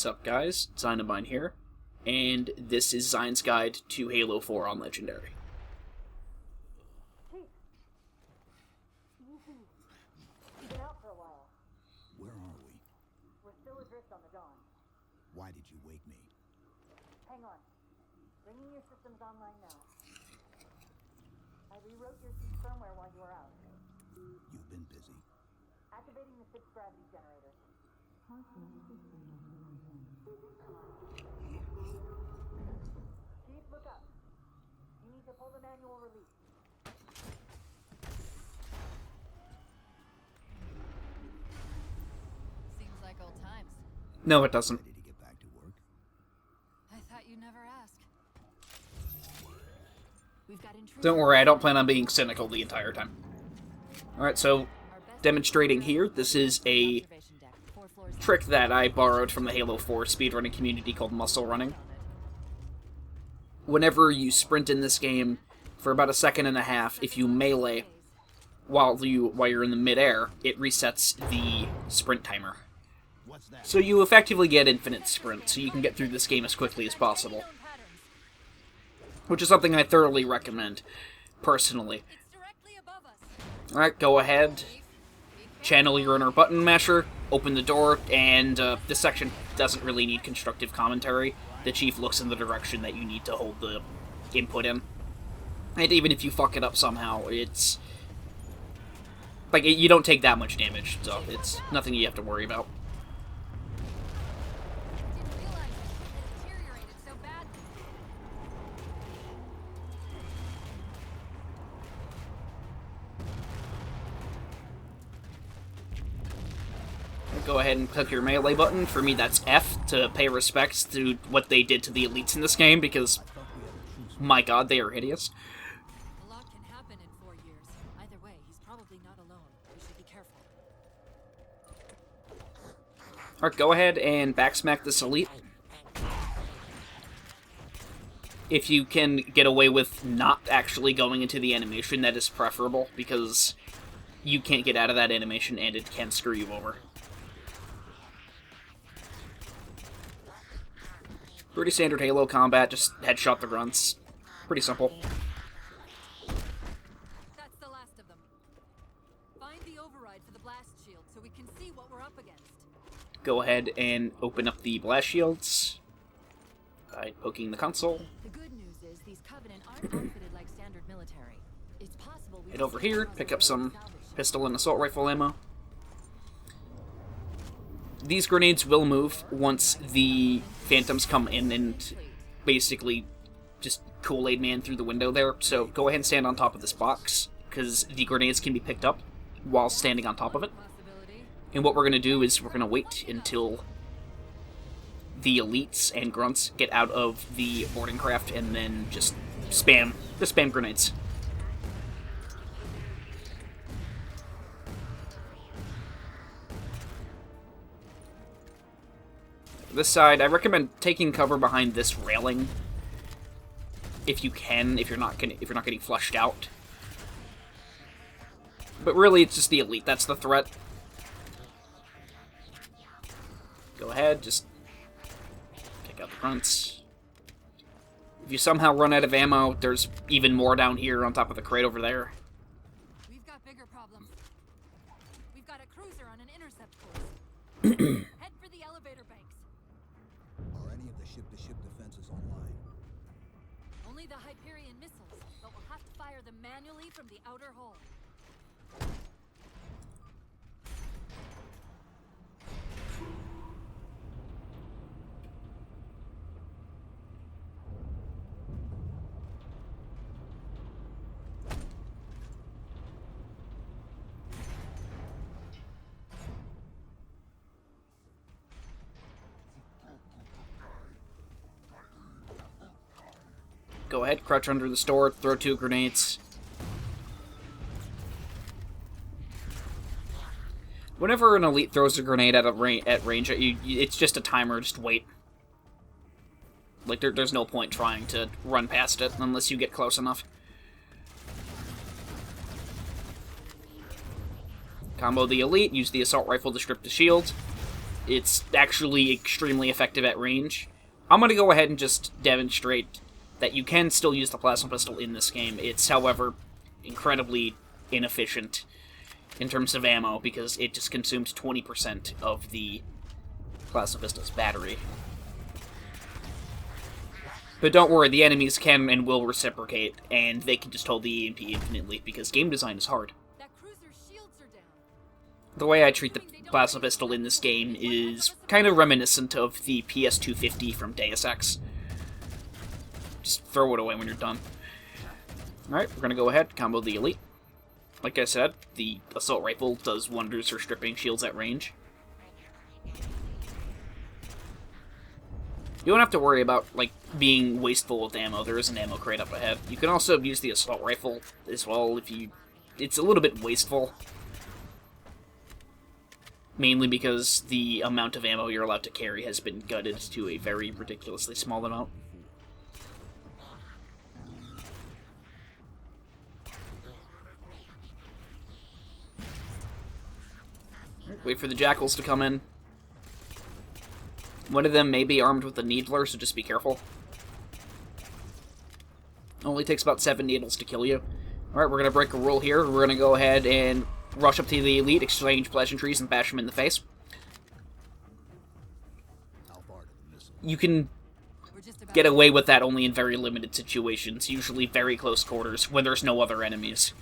What's up, guys? Xine here, and this is Xine's Guide to Halo 4 on Legendary. You've been out for a while. Where are we? We're still adrift on the Dawn. Why did you wake me? Hang on. Bringing your systems online now. I rewrote your ship's firmware while you were out. You've been busy. Activating the ship's gravity generator. Chief, look up. You need to pull the manual release. Seems like old times. No, it doesn't. Ready to get back to work? I thought you'd never ask. We've got intruders. Don't worry, I don't plan on being cynical the entire time. Alright, so, demonstrating here, this is a trick that I borrowed from the Halo 4 speedrunning community called muscle running. Whenever you sprint in this game, for about a second and a half, if you melee while you're in the midair, it resets the sprint timer. What's that? So you effectively get infinite sprint, so you can get through this game as quickly as possible. Which is something I thoroughly recommend, personally. It's directly above us. Alright, go ahead, channel your inner button masher, open the door, and this section doesn't really need constructive commentary. The Chief looks in the direction that you need to hold the input in. And even if you fuck it up somehow, it's... like, you don't take that much damage, so it's nothing you have to worry about. Didn't realize it deteriorated so badly. Go ahead and click your melee button. For me, that's F, to pay respects to what they did to the elites in this game, because, my god, they are hideous. A lot can happen in 4 years. Either way, he's probably not alone. We should be careful. Alright, go ahead and backsmack this elite. If you can get away with not actually going into the animation, that is preferable, because you can't get out of that animation and it can screw you over. Pretty standard Halo combat, just headshot the grunts. Pretty simple. That's the last of them. Find the override for the blast shield so we can see what we're up against. Go ahead and open up the blast shields by poking the console. The good news is these Covenant aren't outfitted like standard military. It's possible we Head over here, pick up some pistol and assault rifle ammo. These grenades will move once the Phantoms come in and basically just Kool-Aid Man through the window there, so go ahead and stand on top of this box, because the grenades can be picked up while standing on top of it. And what we're going to do is we're going to wait until the elites and grunts get out of the boarding craft, and then just spam grenades. This side, I recommend taking cover behind this railing if you can, if you're not getting flushed out. But really, it's just the elite. That's the threat. Go ahead, just take out the grunts. If you somehow run out of ammo, there's even more down here on top of the crate over there. We've got bigger problems. We've got a cruiser on an intercept course. Head for the elevator banks. Are any of the ship-to-ship defenses online? Only the Hyperion missiles, but we'll have to fire them manually from the outer hull. Go ahead, crouch under the store, throw 2 grenades. Whenever an elite throws a grenade at range at you, it's just a timer, just wait. Like, there's no point trying to run past it unless you get close enough. Combo the elite, use the assault rifle to strip the shield. It's actually extremely effective at range. I'm going to go ahead and just demonstrate that you can still use the plasma pistol in this game. It's, however, incredibly inefficient in terms of ammo, because it just consumes 20% of the plasma pistol's battery. But don't worry, the enemies can and will reciprocate, and they can just hold the EMP infinitely, because game design is hard. That cruiser's shields are down. The way I treat the plasma pistol in this game is kind of reminiscent of the PS250 from Deus Ex. Just throw it away when you're done. Alright, we're gonna go ahead, combo the elite. Like I said, the assault rifle does wonders for stripping shields at range. You don't have to worry about, like, being wasteful with ammo. There is an ammo crate up ahead. You can also use the assault rifle as well if you... It's a little bit wasteful. Mainly because the amount of ammo you're allowed to carry has been gutted to a very ridiculously small amount. Wait for the jackals to come in. One of them may be armed with a needler, so just be careful. Only takes about 7 needles to kill you. Alright, we're going to break a rule here. We're going to go ahead and rush up to the elite, exchange pleasantries, and bash them in the face. You can get away with that only in very limited situations, usually very close quarters, when there's no other enemies.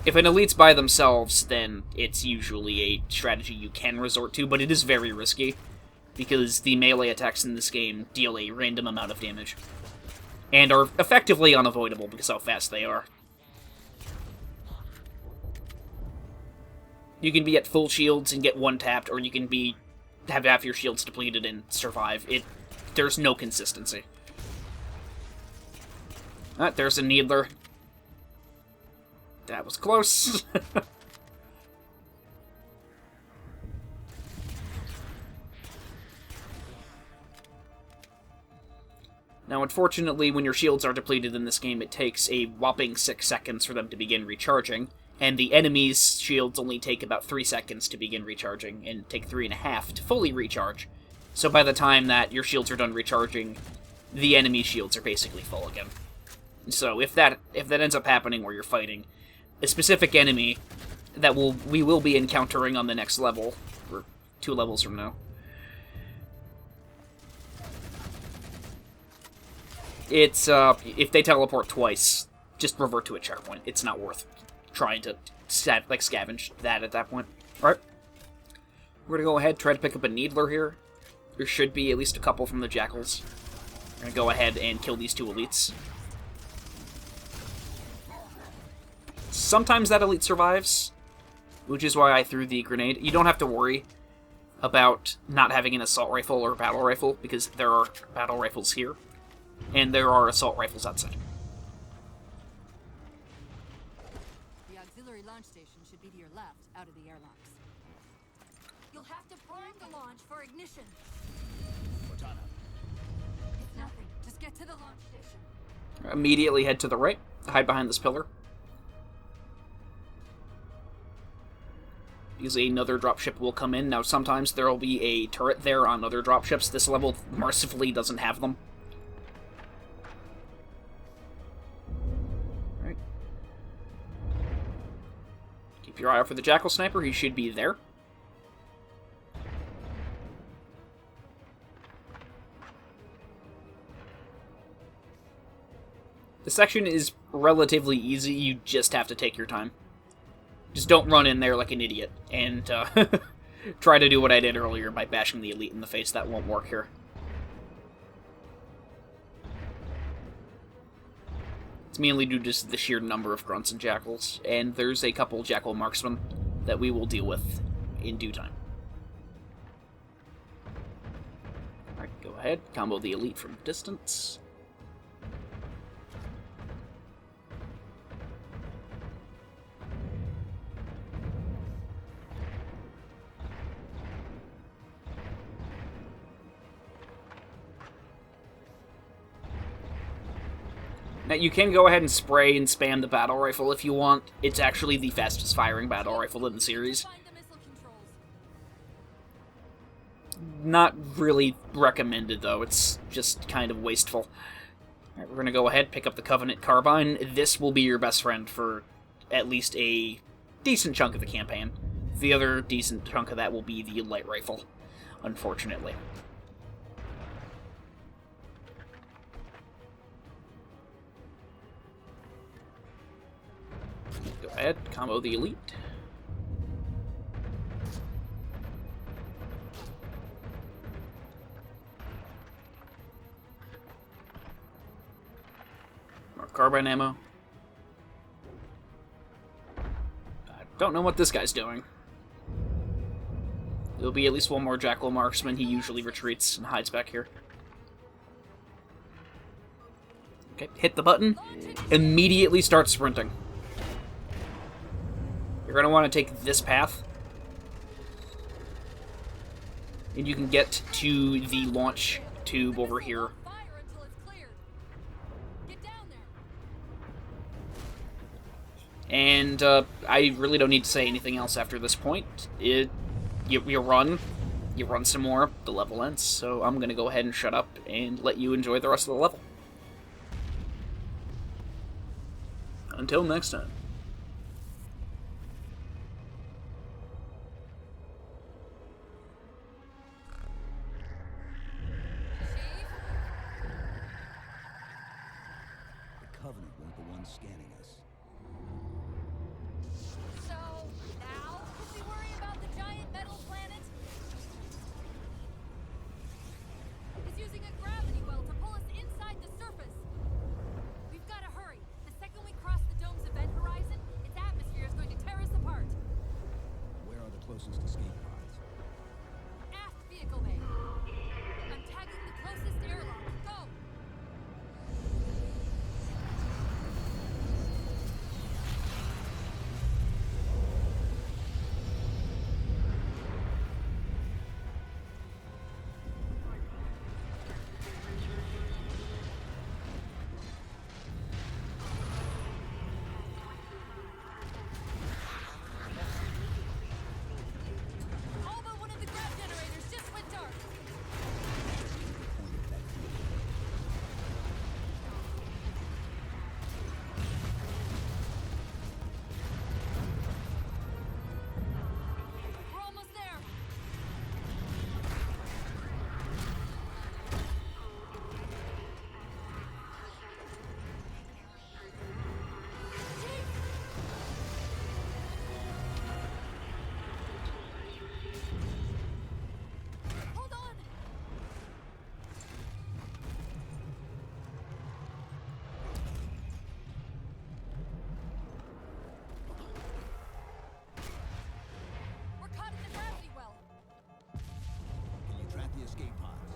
If an elite's by themselves, then it's usually a strategy you can resort to, but it is very risky, because the melee attacks in this game deal a random amount of damage, and are effectively unavoidable because how fast they are. You can be at full shields and get one-tapped, or you can have half your shields depleted and survive. There's no consistency. There's a needler. That was close. Now, unfortunately, when your shields are depleted in this game, it takes a whopping 6 seconds for them to begin recharging, and the enemy's shields only take about 3 seconds to begin recharging, and take 3.5 to fully recharge. So by the time that your shields are done recharging, the enemy's shields are basically full again. So if that ends up happening where you're fighting a specific enemy that we will be encountering on the next level, or 2 levels from now, it's, if they teleport twice, just revert to a checkpoint. It's not worth trying to, scavenge that at that point. Alright. We're gonna go ahead, try to pick up a needler here. There should be at least a couple from the jackals. We're gonna go ahead and kill these 2 elites. Sometimes that elite survives, which is why I threw the grenade. You don't have to worry about not having an assault rifle or battle rifle, because there are battle rifles here, and there are assault rifles outside. The auxiliary launch station should be to your left, out of the airlocks. You'll have to prime the launch for ignition. It's nothing. Just get to the launch station. Immediately head to the right, hide behind this pillar. Because another dropship will come in. Now, sometimes there will be a turret there on other dropships. This level mercifully doesn't have them. Alright. Keep your eye out for the Jackal Sniper. He should be there. The section is relatively easy. You just have to take your time. Just don't run in there like an idiot, and try to do what I did earlier by bashing the elite in the face. That won't work here. It's mainly due to the sheer number of grunts and jackals, and there's a couple jackal marksmen that we will deal with in due time. Alright, go ahead, combo the elite from distance. Now, you can go ahead and spray and spam the battle rifle if you want. It's actually the fastest firing battle rifle in the series. Find the missile controls. Not really recommended, though. It's just kind of wasteful. Alright, we're gonna go ahead, pick up the Covenant Carbine. This will be your best friend for at least a decent chunk of the campaign. The other decent chunk of that will be the light rifle, unfortunately. Go ahead, combo the Elite. More carbine ammo. I don't know what this guy's doing. There'll be at least one more Jackal Marksman. He usually retreats and hides back here. Okay, hit the button. Immediately start sprinting. You're going to want to take this path. And you can get to the launch tube over here. Fire until it's cleared. Get down there. And I really don't need to say anything else after this point. You run some more, the level ends, so I'm going to go ahead and shut up and let you enjoy the rest of the level. Until next time. The Covenant weren't the ones scanning us. So now can we worry about the giant metal planet? It's using a gravity well to pull us inside the surface. We've got to hurry. The second we cross the dome's event horizon, its atmosphere is going to tear us apart. Where are the closest escape pods? Aft vehicle bay. I'm tagging the closest airlock. Go! All but one of the grav generators just went dark. We're almost there. Hold on. We're caught in the gravity well. Can you track the escape pods?